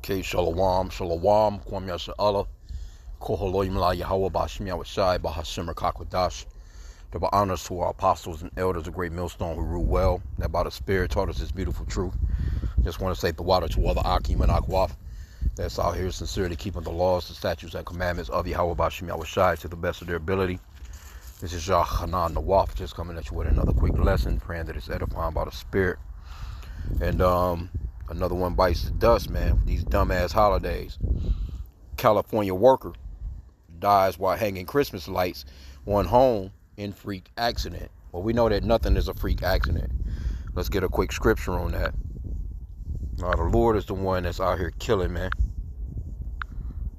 Okay, Shalom, Shalom, Kwam Yasha Allah, Koholoim La Yahweh Bashim Yahweh Bahashim Rakakwadash. Double honors to our apostles and elders, a great millstone who rule well, that by the Spirit taught us this beautiful truth. Just want to say the water to all the H.I.M and Akwaf that's out here sincerely keeping the laws, the statutes, and commandments of Yahweh Bashim Yahweh to the best of their ability. This is Yah Hanan Nawaf, just coming at you with another quick lesson, praying that it's edifying by the Spirit. And another one bites the dust, man. These dumbass holidays. California worker dies while hanging Christmas lights on home in freak accident. Well, we know that nothing is a freak accident. Let's get a quick scripture on that. The Lord is the one that's out here killing, man.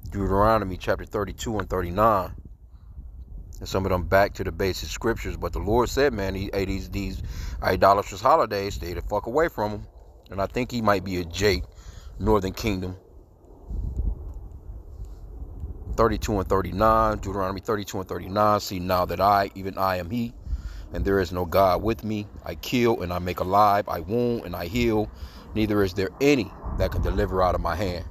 Deuteronomy chapter 32 and 39. And some of them back to the basic scriptures, but the Lord said, man, these idolatrous holidays, stay the fuck away from them. And I think he might be a J, Northern Kingdom. 32 and 39, Deuteronomy 32 and 39. See now that I, even I am he, and there is no God with me. I kill and I make alive. I wound and I heal. Neither is there any that can deliver out of my hand.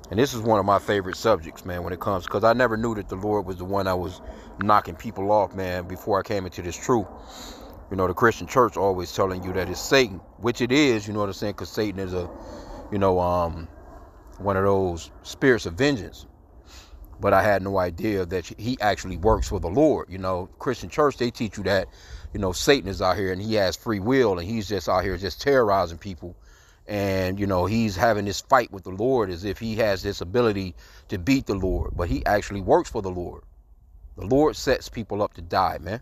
And this is one of my favorite subjects, man, when it comes, because I never knew that the Lord was the one that was knocking people off, man, before I came into this truth. You know, the Christian church always telling you that it's Satan, which it is, you know what I'm saying, because Satan is a, one of those spirits of vengeance. But I had no idea that he actually works for the Lord. You know, Christian church, they teach you that, Satan is out here and he has free will and he's just out here just terrorizing people. And, he's having this fight with the Lord as if he has this ability to beat the Lord. But he actually works for the Lord. The Lord sets people up to die, man,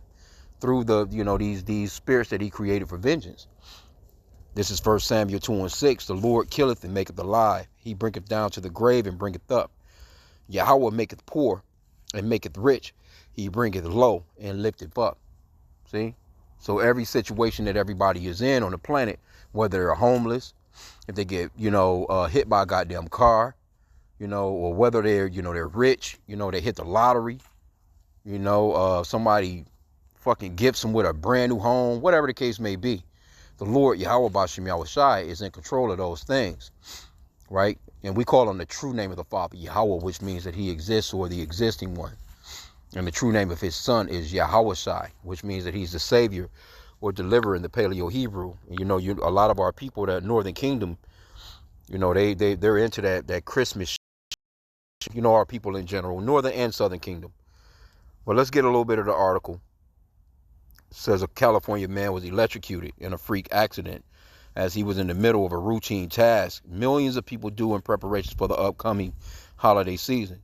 through the, these spirits that he created for vengeance. This is 1 Samuel 2 and 6. The Lord killeth and maketh alive. He bringeth down to the grave and bringeth up. Yahweh maketh poor and maketh rich. He bringeth low and lifteth up. See? So every situation that everybody is in on the planet, whether they're homeless, if they get, hit by a goddamn car, or whether they're, they're rich, they hit the lottery, somebody fucking gifts them with a brand new home, whatever the case may be. The Lord, Yahweh Bashim Yahweh, is in control of those things, right? And we call him the true name of the Father, Yahweh, which means that he exists or the existing one. And the true name of his son is Yahweh Shai, which means that he's the savior or deliverer in the Paleo Hebrew. And, a lot of our people, that Northern Kingdom, they're into that Christmas, our people in general, Northern and Southern Kingdom. Well, let's get a little bit of the article. It says a California man was electrocuted in a freak accident as he was in the middle of a routine task millions of people do in preparations for the upcoming holiday season.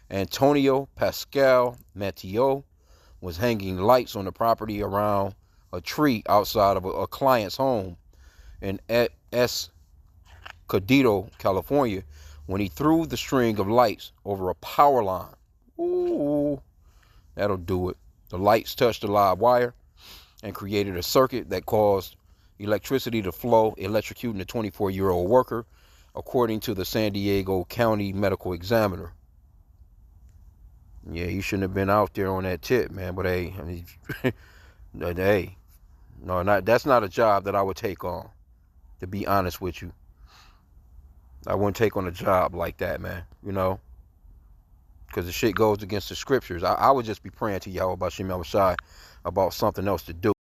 Antonio Pascual Mateo was hanging lights on the property around a tree outside of a client's home in Escondido, California, when he threw the string of lights over a power line. Ooh, that'll do it. The lights touched the live wire and created a circuit that caused electricity to flow, electrocuting the 24-year-old worker, according to the San Diego County Medical Examiner. Yeah, he shouldn't have been out there on that tip, man. But hey, that's not a job that I would take on, to be honest with you. I wouldn't take on a job like that, man, because the shit goes against the scriptures. I would just be praying to Yahweh Bashim Yahweh about something else to do.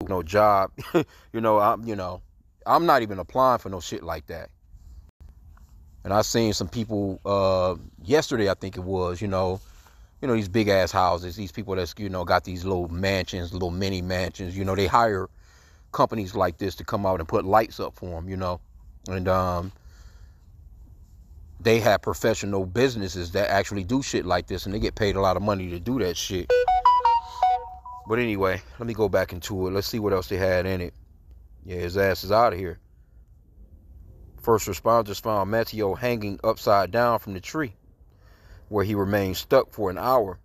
No job, I'm not even applying for no shit like that. And I seen some people yesterday, I think it was, these big ass houses, these people that's, got these little mansions, little mini mansions, they hire companies like this to come out and put lights up for them, and they have professional businesses that actually do shit like this, and they get paid a lot of money to do that shit. But anyway, let me go back into it. Let's see what else they had in it. Yeah, his ass is out of here. First responders found Mateo hanging upside down from the tree, where he remained stuck for an hour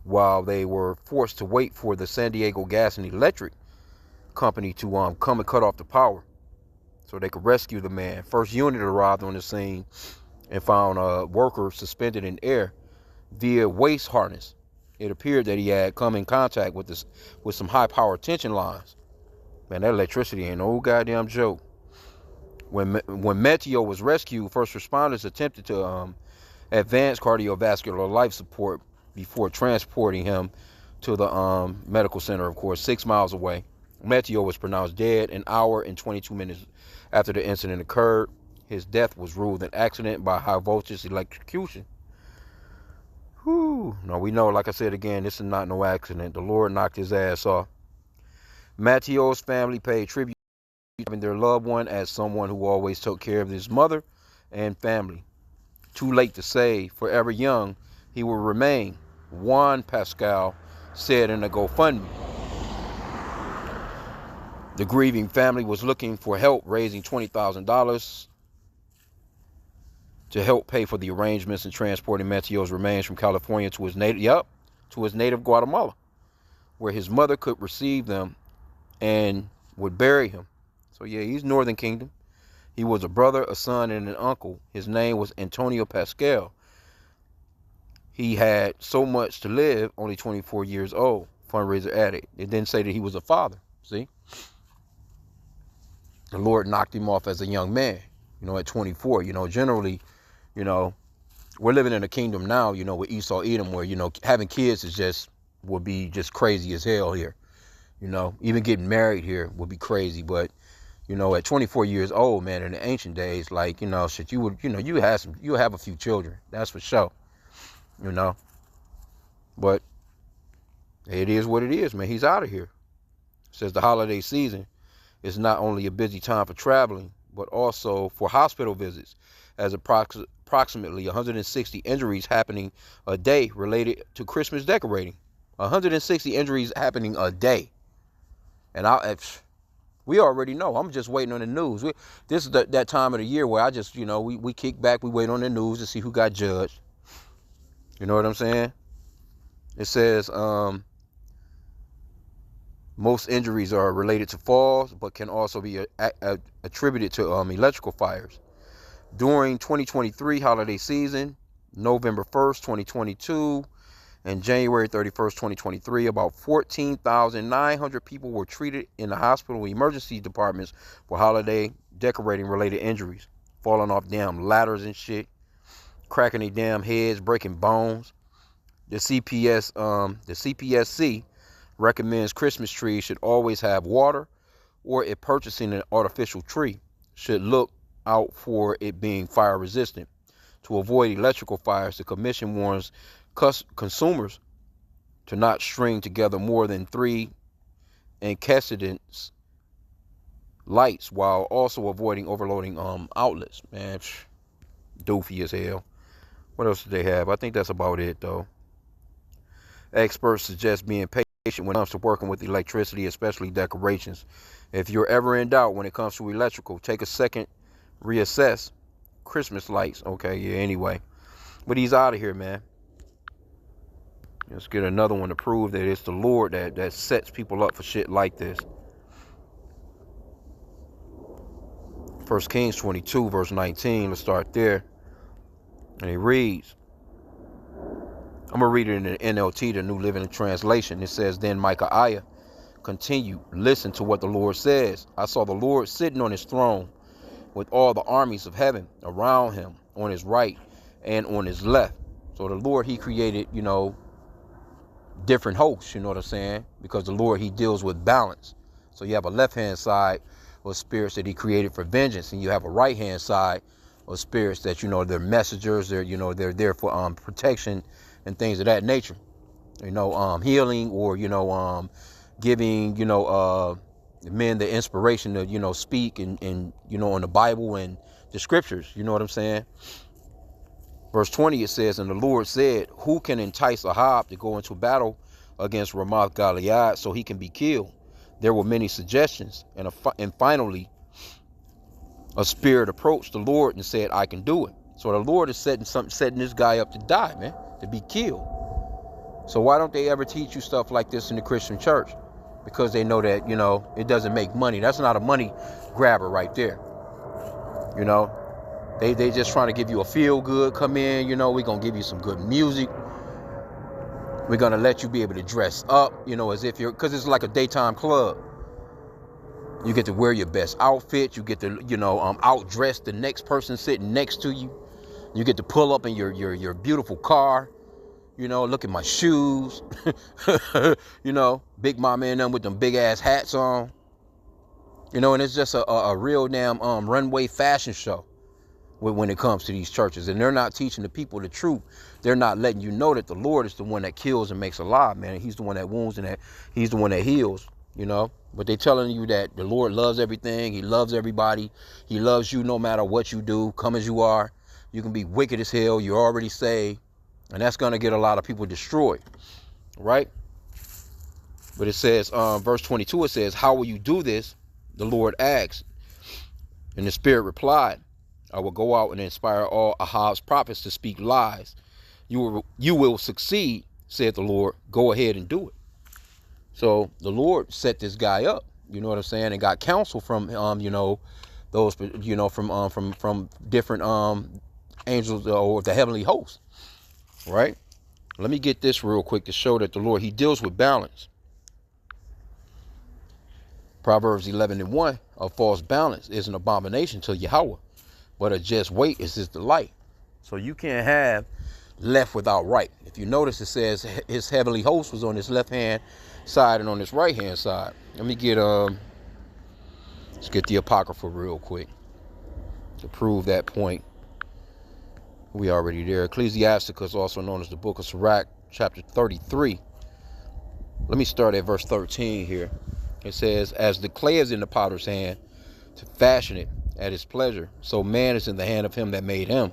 while they were forced to wait for the San Diego Gas and Electric Company to come and cut off the power so they could rescue the man. First unit arrived on the scene and found a worker suspended in air via waist harness. It appeared that he had come in contact with some high power tension lines. Man, that electricity ain't no goddamn joke. When Mateo was rescued, first responders attempted to advance cardiovascular life support before transporting him to the medical center, of course, 6 miles away. Mateo was pronounced dead an hour and 22 minutes after the incident occurred. His death was ruled an accident by high voltage electrocution. Whew. No, we know, like I said again, this is not no accident. The Lord knocked his ass off. Mateo's family paid tribute to their loved one as someone who always took care of his mother and family. Too late to say, forever young, he will remain, Juan Pascual said in a GoFundMe. The grieving family was looking for help, raising $20,000 to help pay for the arrangements and transporting Mateo's remains from California to his native Guatemala, where his mother could receive them and would bury him. So yeah, he's Northern Kingdom. He was a brother, a son, and an uncle. His name was Antonio Pascual. He had so much to live, only 24 years old. Fundraiser added. It didn't say that he was a father. See? The Lord knocked him off as a young man, at 24. Generally, we're living in a kingdom now, with Esau, Edom, where, having kids would be just crazy as hell here. Even getting married here would be crazy. But, at 24 years old, man, in the ancient days, like, shit, you would, you have a few children. That's for sure, But it is what it is, man. He's out of here. It says the holiday season is not only a busy time for traveling, but also for hospital visits, as approximately 160 injuries happening a day related to Christmas decorating. 160 injuries happening a day. And we already know. I'm just waiting on the news. This is that time of the year where I just, we kick back, we wait on the news to see who got judged. You know what I'm saying? It says most injuries are related to falls, but can also be attributed to electrical fires. During 2023 holiday season, November 1st, 2022, and January 31st, 2023, about 14,900 people were treated in the hospital emergency departments for holiday decorating related injuries, falling off damn ladders and shit, cracking their damn heads, breaking bones. The CPSC recommends Christmas trees should always have water, or if purchasing an artificial tree, should look out for it being fire resistant. To avoid electrical fires, the commission warns consumers to not string together more than 3 incandescent lights, while also avoiding overloading outlets. Man, doofy as hell. What else do they have? I think that's about it, though. Experts suggest being patient when it comes to working with electricity, especially decorations. If you're ever in doubt when it comes to electrical, take a second, reassess. Christmas lights. Okay, yeah, anyway. But he's out of here, man. Let's get another one to prove that it's the Lord that sets people up for shit like this. 1 Kings 22, verse 19. Let's start there. And it reads, I'm going to read it in the NLT, the New Living Translation. It says, Then Micaiah continued, listen to what the Lord says. I saw the Lord sitting on his throne with all the armies of heaven around him, on his right and on his left. So the Lord, he created, different hosts, you know what I'm saying? Because the Lord, he deals with balance. So you have a left-hand side of spirits that he created for vengeance, and you have a right-hand side of spirits that, they're messengers, they're there for protection and things of that nature. Healing, or, giving, men the inspiration to, speak and on the Bible and the scriptures, you know what I'm saying? Verse 20, it says, And the Lord said, Who can entice Ahab to go into battle against Ramoth Gilead so he can be killed? There were many suggestions, and finally a spirit approached the Lord and said, I can do it. So the Lord is setting this guy up to die, man, to be killed. So why don't they ever teach you stuff like this in the Christian church? Because they know that, it doesn't make money. That's not a money grabber right there. They just trying to give you a feel good, come in, we're going to give you some good music. We're going to let you be able to dress up, as if because it's like a daytime club. You get to wear your best outfit. You get to, outdress the next person sitting next to you. You get to pull up in your beautiful car. Look at my shoes. Big mama and them with them big ass hats on. And it's just a real damn runway fashion show when it comes to these churches. And they're not teaching the people the truth. They're not letting you know that the Lord is the one that kills and makes alive, man. He's the one that wounds and that he's the one that heals, But they're telling you that the Lord loves everything. He loves everybody. He loves you no matter what you do. Come as you are. You can be wicked as hell. You're already saved. And that's going to get a lot of people destroyed, right? But it says, verse 22, it says, how will you do this? The Lord asked. And the Spirit replied, I will go out and inspire all Ahab's prophets to speak lies. You will succeed, said the Lord. Go ahead and do it. So the Lord set this guy up, you know what I'm saying, and got counsel from, those, from different angels or the heavenly host, right? Let me get this real quick to show that the Lord, he deals with balance. Proverbs 11:1, a false balance is an abomination to Yahweh, but a just weight is his delight. So you can't have left without right. If you notice, it says his heavenly host was on his left hand side and on his right hand side. Let me get let's get the Apocrypha real quick to prove that point. We already there. Ecclesiasticus, also known as the Book of Sirach, chapter 33. Let me start at verse 13 here. It says, as the clay is in the potter's hand to fashion it at his pleasure, so man is in the hand of him that made him,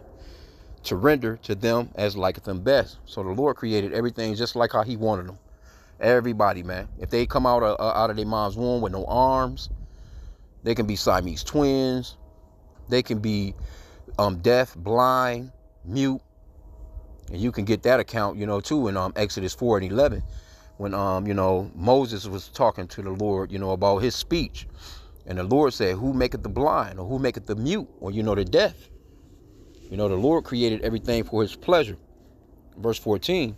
to render to them as liketh them best. So the Lord created everything just like how he wanted them. Everybody, man. If they come out of their mom's womb with no arms, they can be Siamese twins. They can be deaf, blind, mute. And you can get that account, too, in Exodus 4:11. When, Moses was talking to the Lord, about his speech. And the Lord said, who maketh the blind, or who maketh the mute, or, the deaf? The Lord created everything for his pleasure. Verse 14,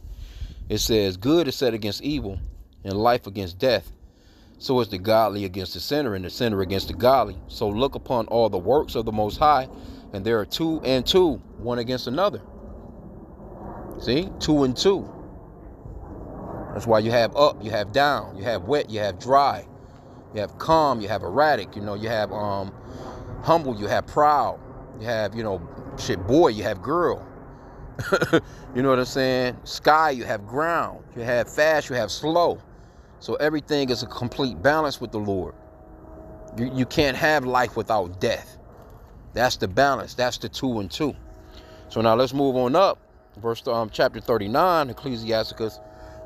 it says, good is set against evil, and life against death. So is the godly against the sinner, and the sinner against the godly. So look upon all the works of the Most High, and there are two and two, one against another. See, 2 and 2. That's why you have up, you have down, you have wet, you have dry, you have calm, you have erratic, you have humble, you have proud, you have, boy, you have girl. You know what I'm saying? Sky, you have ground, you have fast, you have slow. So everything is a complete balance with the Lord. You can't have life without death. That's the balance. That's the 2 and 2. So now let's move on up. Verse chapter 39, Ecclesiasticus,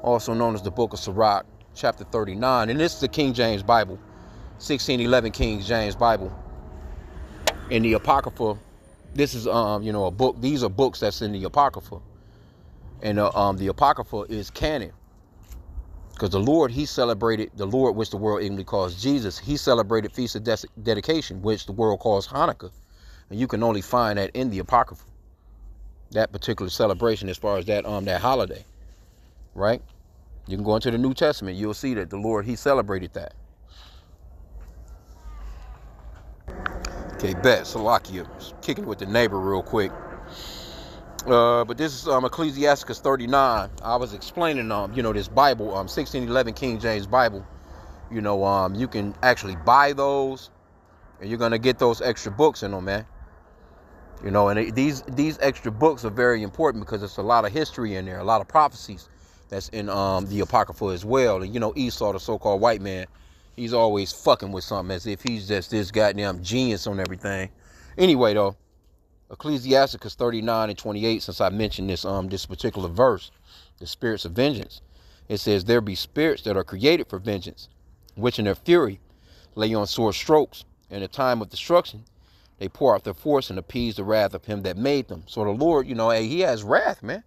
also known as the Book of Sirach, chapter 39. And this is the King James Bible, 1611 King James Bible. In the Apocrypha, this is, a book. These are books that's in the Apocrypha. And the Apocrypha is canon. Because the Lord, he celebrated, the Lord, which the world ignorantly calls Jesus, he celebrated Feast of Dedication, which the world calls Hanukkah. And you can only find that in the Apocrypha. That particular celebration as far as that holiday. Right? You can go into the New Testament. You'll see that the Lord, he celebrated that. Okay, bet. Salakia. Kicking with the neighbor real quick. But this is Ecclesiasticus 39. I was explaining, this Bible, 1611 King James Bible. You can actually buy those, and you're going to get those extra books in them, man. And these extra books are very important because there's a lot of history in there, a lot of prophecies that's in the Apocrypha as well. And, Esau, the so-called white man, he's always fucking with something as if he's just this goddamn genius on everything. Anyway, though, Ecclesiasticus 39:28, since I mentioned this particular verse, the spirits of vengeance, it says, there be spirits that are created for vengeance, which in their fury lay on sore strokes. In the time of destruction, they pour out their force and appease the wrath of him that made them. So the Lord, he has wrath, man.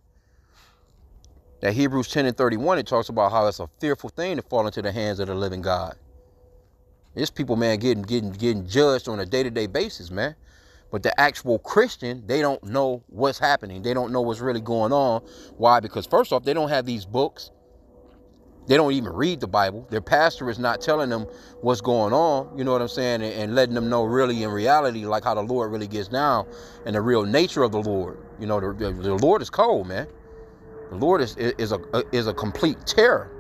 That Hebrews 10:31, it talks about how it's a fearful thing to fall into the hands of the living God. There's people, man, getting judged on a day-to-day basis, man. But the actual Christian, they don't know what's happening. They don't know what's really going on. Why? Because first off, they don't have these books. They don't even read the Bible. Their pastor is not telling them what's going on, you know what I'm saying, and letting them know really in reality, like how the Lord really gets down and the real nature of the Lord. You know, the Lord is cold, man. The Lord is a complete terror.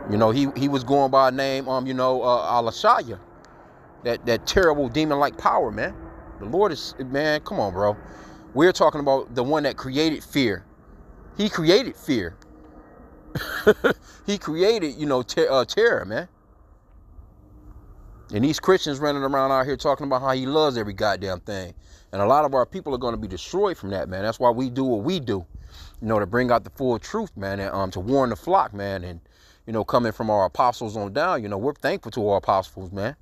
You know, he was going by a name, Alashaya, that terrible demon-like power, man. The Lord is, man, come on, bro. We're talking about the one that created fear. He created fear. He created, terror, man. And these Christians running around out here talking about how he loves every goddamn thing. And a lot of our people are going to be destroyed from that, man. That's why we do what we do, to bring out the full truth, man, and to warn the flock, man. And, coming from our apostles on down, we're thankful to our apostles, man,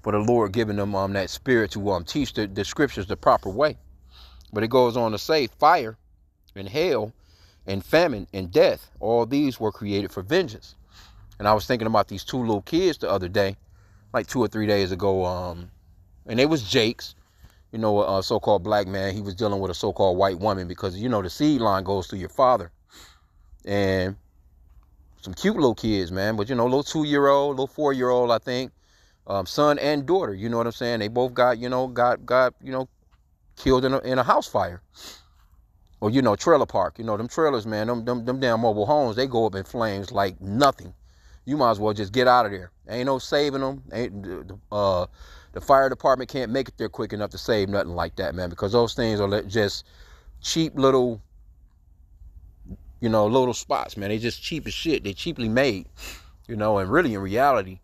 for the Lord giving them that spirit to teach the scriptures the proper way. But it goes on to say fire and hail and famine and death, all these were created for vengeance. And I was thinking about these two little kids the other day, like 2 or 3 days ago, and they was Jake's, a so-called black man. He was dealing with a so-called white woman because, the seed line goes through your father. And some cute little kids, man, but, little 2-year-old, little 4-year-old, I think, son and daughter, you know what I'm saying? They both got killed in a house fire. Or, trailer park, them trailers, man, them damn mobile homes, they go up in flames like nothing. You might as well just get out of there. Ain't no saving them. The fire department can't make it there quick enough to save nothing like that, man, because those things are just cheap little, little spots, man. They just cheap as shit. They cheaply made, and really in reality,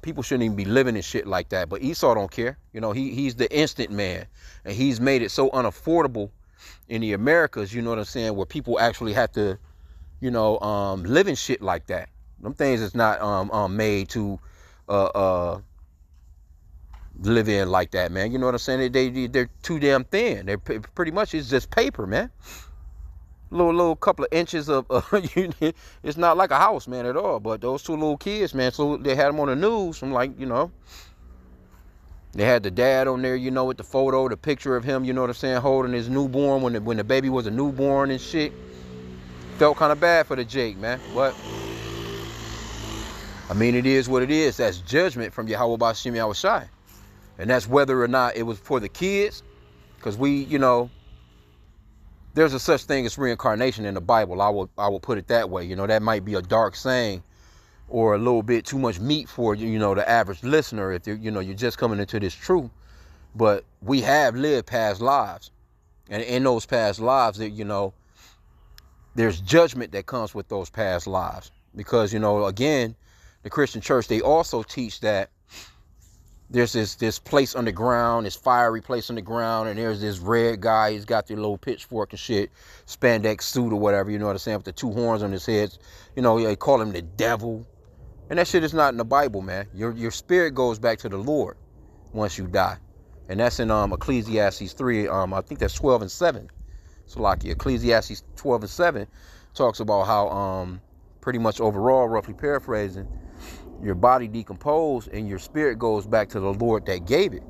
people shouldn't even be living in shit like that. But Esau don't care. He's the instant man, and he's made it so unaffordable in the Americas, you know what I'm saying, where people actually have to, live in shit like that. Them things is not made to live in like that, man. You know what I'm saying? They're too damn thin. They're pretty much, it's just paper, man. Little couple of inches of it's not like a house, man, at all. But those two little kids, man, so they had them on the news. I'm like, they had the dad on there, with the photo, the picture of him, you know what I'm saying, holding his newborn when the baby was a newborn and shit. Felt kind of bad for the Jake, man. But I mean, it is what it is. That's judgment from Yahweh B'Shem Yahushai. And that's whether or not it was for the kids. Because we, there's a such thing as reincarnation in the Bible. I will put it that way. That might be a dark saying or a little bit too much meat for, the average listener if you're just coming into this truth. But we have lived past lives. And in those past lives, there's judgment that comes with those past lives. Because, again, the Christian church, they also teach that there's this place underground, this fiery place underground, and there's this red guy. He's got the little pitchfork and shit, spandex suit or whatever, you know what I'm saying, with the 2 horns on his head. They call him the devil. And that shit is not in the Bible, man. Your spirit goes back to the Lord once you die. And that's in Ecclesiastes 3, I think that's 12 and 7. So like Ecclesiastes 12 and 7 talks about how pretty much overall, roughly paraphrasing, your body decomposed and your spirit goes back to the Lord that gave it.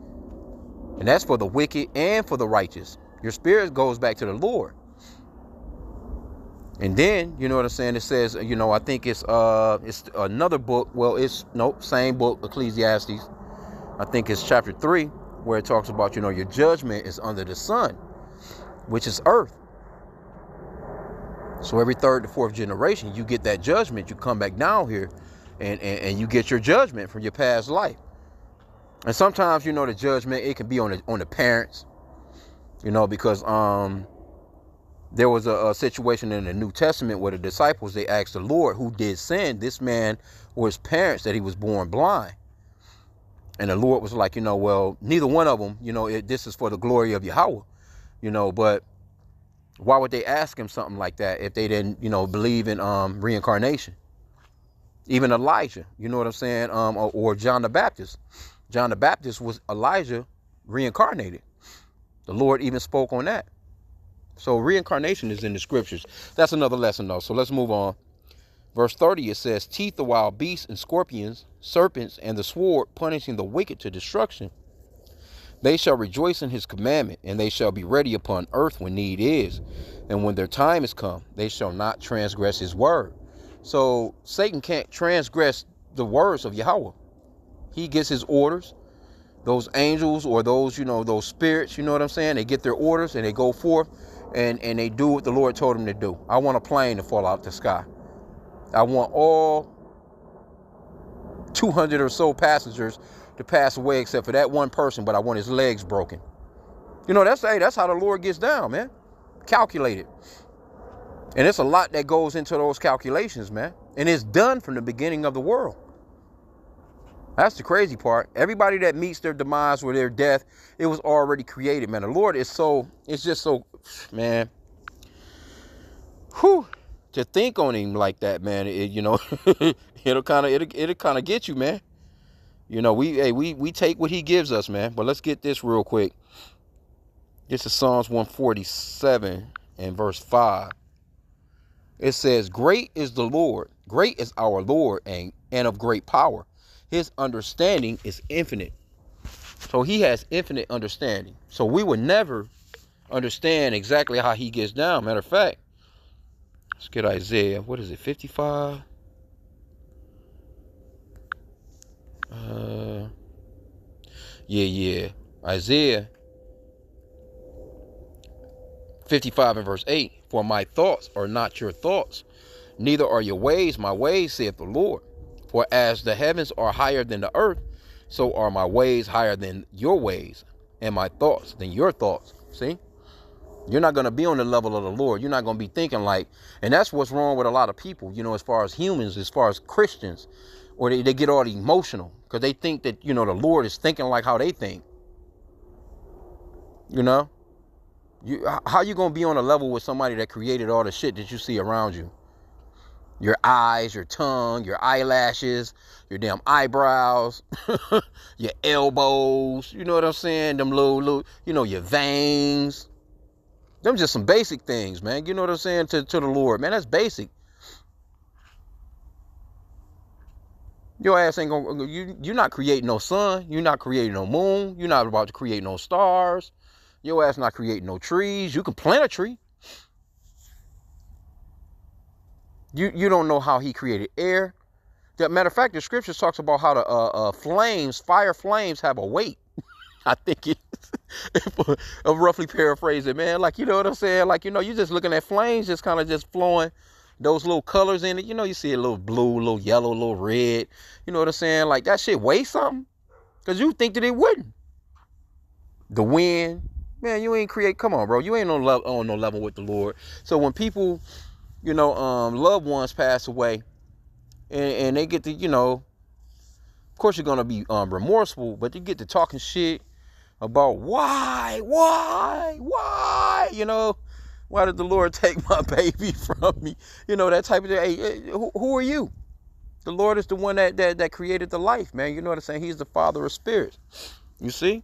And that's for the wicked and for the righteous. Your spirit goes back to the Lord. And then, you know what I'm saying, it says, I think it's another book. Well, same book, Ecclesiastes. I think it's chapter 3, where it talks about, your judgment is under the sun, which is earth. So every 3rd to 4th generation, you get that judgment. You come back down here and you get your judgment from your past life. And sometimes, the judgment, it can be on the parents, because there was a situation in the New Testament where the disciples, they asked the Lord who did sin, this man or his parents, that he was born blind. And the Lord was like, well, neither one of them, this is for the glory of Yahweh, but why would they ask him something like that if they didn't, believe in reincarnation? Even Elijah, you know what I'm saying? Or John the Baptist. John the Baptist was Elijah reincarnated. The Lord even spoke on that. So reincarnation is in the scriptures. That's another lesson, though. So let's move on. Verse 30, it says, teeth of wild beasts and scorpions, serpents, and the sword, punishing the wicked to destruction. They shall rejoice in his commandment, and they shall be ready upon earth when need is. And when their time is come, they shall not transgress his word. So Satan can't transgress the words of Yahweh. He gets his orders. Those angels or those, those spirits, you know what I'm saying? They get their orders and they go forth and they do what the Lord told them to do. I want a plane to fall out the sky. I want all 200 or so passengers to pass away except for that one person, but I want his legs broken. That's how the Lord gets down, man. Calculated. And it's a lot that goes into those calculations, man. And it's done from the beginning of the world. That's the crazy part. Everybody that meets their demise or their death, it was already created, man. The Lord is it's just so, man. Whew. To think on him like that, man, it'll kind of get you, man. We take what he gives us, man. But let's get this real quick. This is Psalms 147 and verse 5. It says, great is the Lord, great is our Lord, and of great power. His understanding is infinite. So he has infinite understanding. So we would never understand exactly how he gets down. Matter of fact, let's get Isaiah. What is it, 55? Isaiah 55 and verse 8. For my thoughts are not your thoughts, neither are your ways my ways, saith the Lord. For as the heavens are higher than the earth, so are my ways higher than your ways, and my thoughts than your thoughts. See? You're not going to be on the level of the Lord. You're not going to be thinking like, and that's what's wrong with a lot of people, as far as humans, as far as Christians, or they get all emotional because they think that, the Lord is thinking like how they think. How you going to be on a level with somebody that created all the shit that you see around you? Your eyes, your tongue, your eyelashes, your damn eyebrows, your elbows, you know what I'm saying? Them little, your veins. Them just some basic things, man. You know what I'm saying? To the Lord, man, that's basic. Your ass ain't gonna, you're not creating no sun. You're not creating no moon. You're not about to create no stars. Your ass not creating no trees. You can plant a tree. You don't know how he created air. That matter of fact, the scriptures talks about how the fire flames have a weight. I think it's I'm roughly paraphrasing, man. Like, you know what I'm saying? Like, you just looking at flames just kind of just flowing, those little colors in it. You see a little blue, a little yellow, a little red. You know what I'm saying? Like, that shit weighs something. Because you think that it wouldn't. The wind, man, you ain't create. Come on, bro. You ain't on no level with the Lord. So when people, loved ones pass away and they get to, of course you're going to be remorseful, but you get to talking shit about why, why did the Lord take my baby from me? That type of thing. Hey, who are you? The Lord is the one that created the life, man. You know what I'm saying? He's the Father of spirits. You see?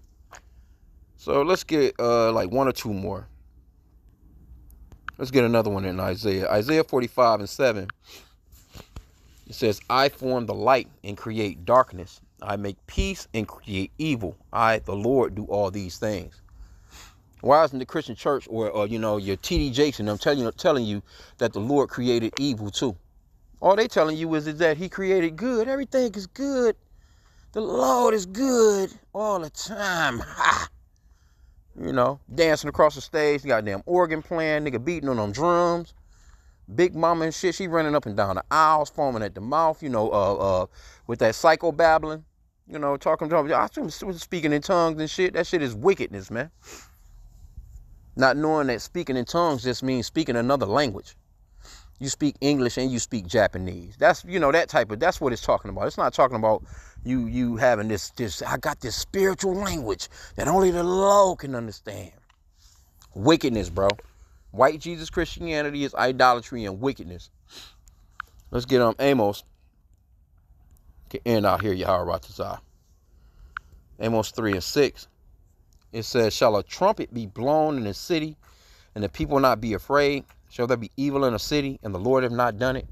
So let's get like one or two more. Let's get another one in Isaiah. Isaiah 45 and 7. It says, I form the light and create darkness. I make peace and create evil. I, the Lord, do all these things. Why isn't the Christian church or your T.D. Jakes and them telling you that the Lord created evil too? All they telling you is that he created good. Everything is good. The Lord is good all the time. Ha! Dancing across the stage, goddamn organ playing, nigga beating on them drums. Big mama and shit, she running up and down the aisles, foaming at the mouth, with that psycho babbling, talking to them. Speaking in tongues and shit. That shit is wickedness, man. Not knowing that speaking in tongues just means speaking another language. You speak English and you speak Japanese. That's, that's what it's talking about. It's not talking about you having this, I got this spiritual language that only the Lord can understand. Wickedness, bro. White Jesus Christianity is idolatry and wickedness. Let's get Amos. Can end out here, Yahweh. Amos 3 and 6. It says, shall a trumpet be blown in the city, and the people not be afraid? Shall there be evil in a city, and the Lord have not done it?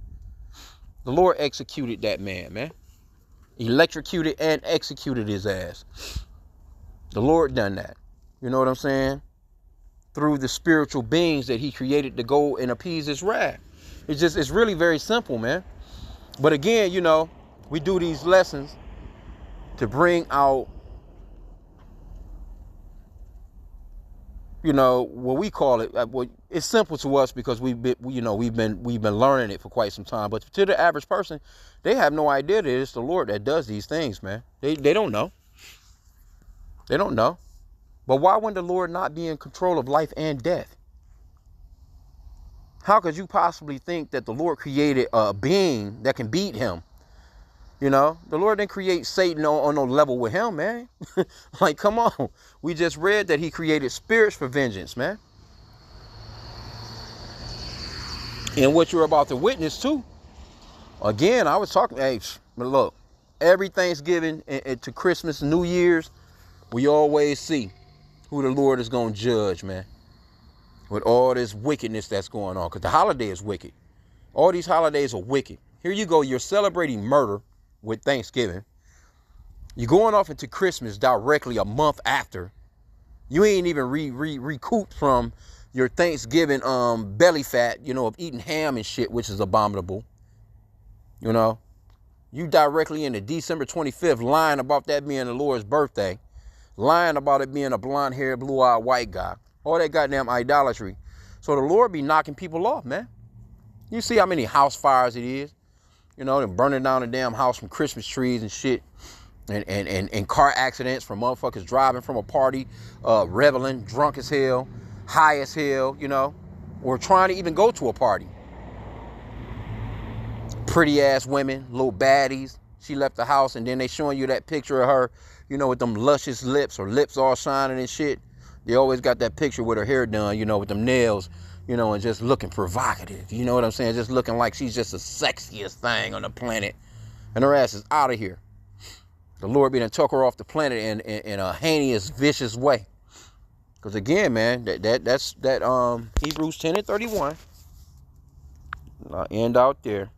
The Lord executed that man. Electrocuted and executed his ass. The Lord done that. You know what I'm saying? Through the spiritual beings that he created to go and appease his wrath. It's really very simple, man. But again, you know, we do these lessons to bring out, you know, what we call it. Well, it's simple to us because we've been learning it for quite some time. But to the average person, they have no idea that it's the Lord that does these things, man. They don't know. They don't know. But why wouldn't the Lord not be in control of life and death? How could you possibly think that the Lord created a being that can beat him? You know, the Lord didn't create Satan on no level with him, man. Like, come on. We just read that he created spirits for vengeance, man. And what you're about to witness, too. Again, I was talking, hey, look, every Thanksgiving and to Christmas and New Year's, we always see who the Lord is going to judge, man. With all this wickedness that's going on. Because the holiday is wicked. All these holidays are wicked. Here you go. You're celebrating murder with Thanksgiving. You're going off into Christmas directly a month after. You ain't even recouped from your Thanksgiving belly fat, you know, of eating ham and shit, which is abominable. You know. You directly into December 25th lying about that being the Lord's birthday. Lying about it being a blonde-haired, blue-eyed white guy. All that goddamn idolatry. So the Lord be knocking people off, man. You see how many house fires it is? You know, they're burning down the damn house from Christmas trees and shit. And car accidents from motherfuckers driving from a party, reveling, drunk as hell, high as hell, you know. Or trying to even go to a party. Pretty ass women, little baddies. She left the house and then they showing you that picture of her, you know, with them luscious lips or lips all shining and shit. They always got that picture with her hair done, you know, with them nails, you know, and just looking provocative. You know what I'm saying? Just looking like she's just the sexiest thing on the planet. And her ass is out of here. The Lord be done took her off the planet in a heinous, vicious way. Because again, man, that's Hebrews 10 and 31. I'll end out there.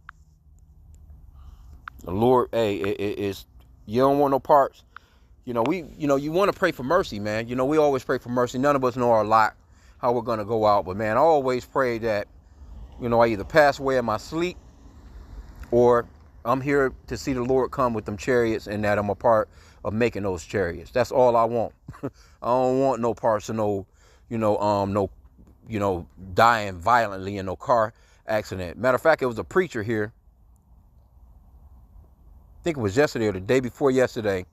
The Lord, hey, it's you don't want no parts. You know, you want to pray for mercy, man. You know, we always pray for mercy. None of us know our lot, how we're going to go out. But, man, I always pray that, you know, I either pass away in my sleep or I'm here to see the Lord come with them chariots and that I'm a part of making those chariots. That's all I want. I don't want no parts of no, dying violently in no car accident. Matter of fact, it was a preacher here. I think it was yesterday or the day before yesterday.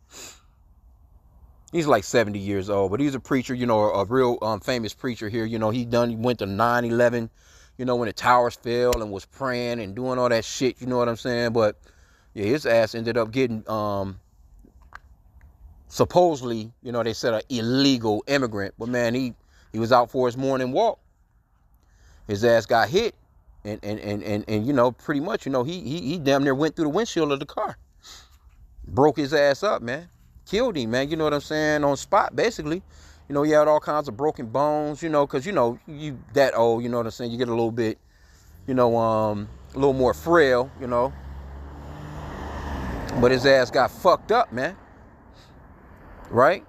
He's like 70 years old, but he's a preacher, you know, a real famous preacher here. You know, he went to 9/11, you know, when the towers fell and was praying and doing all that shit. You know what I'm saying? But yeah, his ass ended up getting supposedly, you know, they said an illegal immigrant. But man, he was out for his morning walk. His ass got hit, and you know, pretty much, you know, he damn near went through the windshield of the car, broke his ass up, man. Killed him, man. You know what I'm saying? On spot, basically. You know, he had all kinds of broken bones, you know, because, you know, you that old, you know what I'm saying? You get a little bit, you know, a little more frail, you know. But his ass got fucked up, man. Right?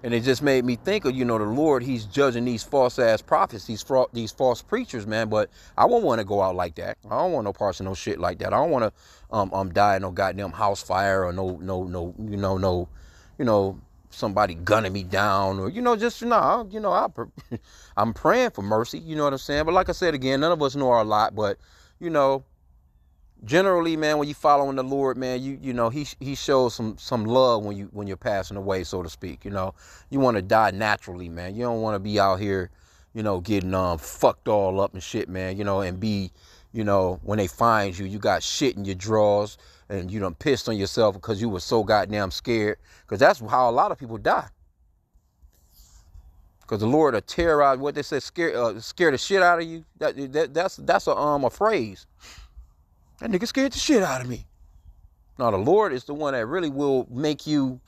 And it just made me think of, you know, the Lord, he's judging these false-ass prophets, these false preachers, man. But I won't want to go out like that. I don't want no parts of no shit like that. I don't want to die in no goddamn house fire or no, somebody gunning me down or, you know, just, I'm praying for mercy, you know what I'm saying? But like I said, again, none of us know our lot, but, you know, generally, man, when you following the Lord, man, you know, he shows some love when you're passing away, so to speak. You know, you want to die naturally, man. You don't want to be out here, you know, getting fucked all up and shit, man. You know, and be, you know, when they find you, you got shit in your drawers and you done pissed on yourself because you were so goddamn scared. Because that's how a lot of people die. Because the Lord will terrorize, what they say, scare the shit out of you. That's a phrase. That nigga scared the shit out of me. Now, the Lord is the one that really will make you,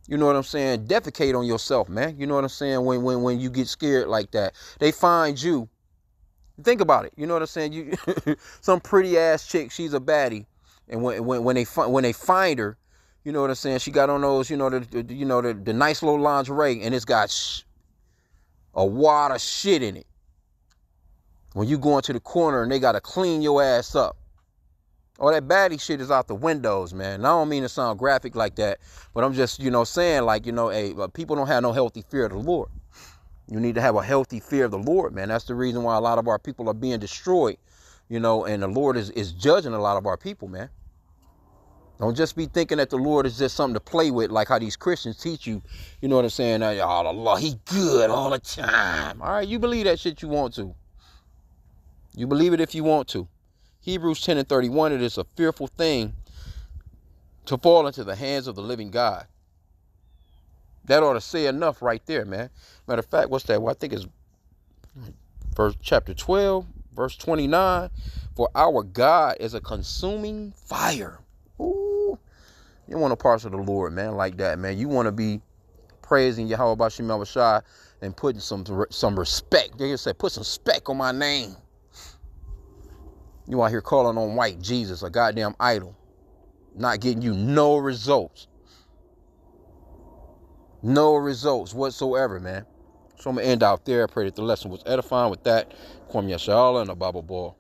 you know what I'm saying, defecate on yourself, man. You know what I'm saying? When you get scared like that. They find you. Think about it. You know what I'm saying? You some pretty ass chick, she's a baddie. And when they find her, you know what I'm saying? She got on those, you know, the nice little lingerie, and it's got a wad of shit in it. When you go into the corner and they got to clean your ass up. All that baddie shit is out the windows, man. And I don't mean to sound graphic like that, but I'm just, saying, like, hey, people don't have no healthy fear of the Lord. You need to have a healthy fear of the Lord, man. That's the reason why a lot of our people are being destroyed, and the Lord is judging a lot of our people, man. Don't just be thinking that the Lord is just something to play with, like how these Christians teach you. You know what I'm saying? Oh, Allah, he good all the time. All right, you believe that shit you want to. You believe it if you want to. Hebrews 10:31, it is a fearful thing to fall into the hands of the living God. That ought to say enough right there, man. Matter of fact, what's that? Well, I think it's chapter 12, verse 29. For our God is a consuming fire. Ooh. You want to parse of the Lord, man, like that, man. You want to be praising Yahweh Bashim Yahushua and putting some respect. They say, put some spec on my name. You out here calling on white Jesus, a goddamn idol. Not getting you no results. No results whatsoever, man. So I'm going to end out there. I pray that the lesson was edifying with that. Kwam Yashala and a Bible Ball.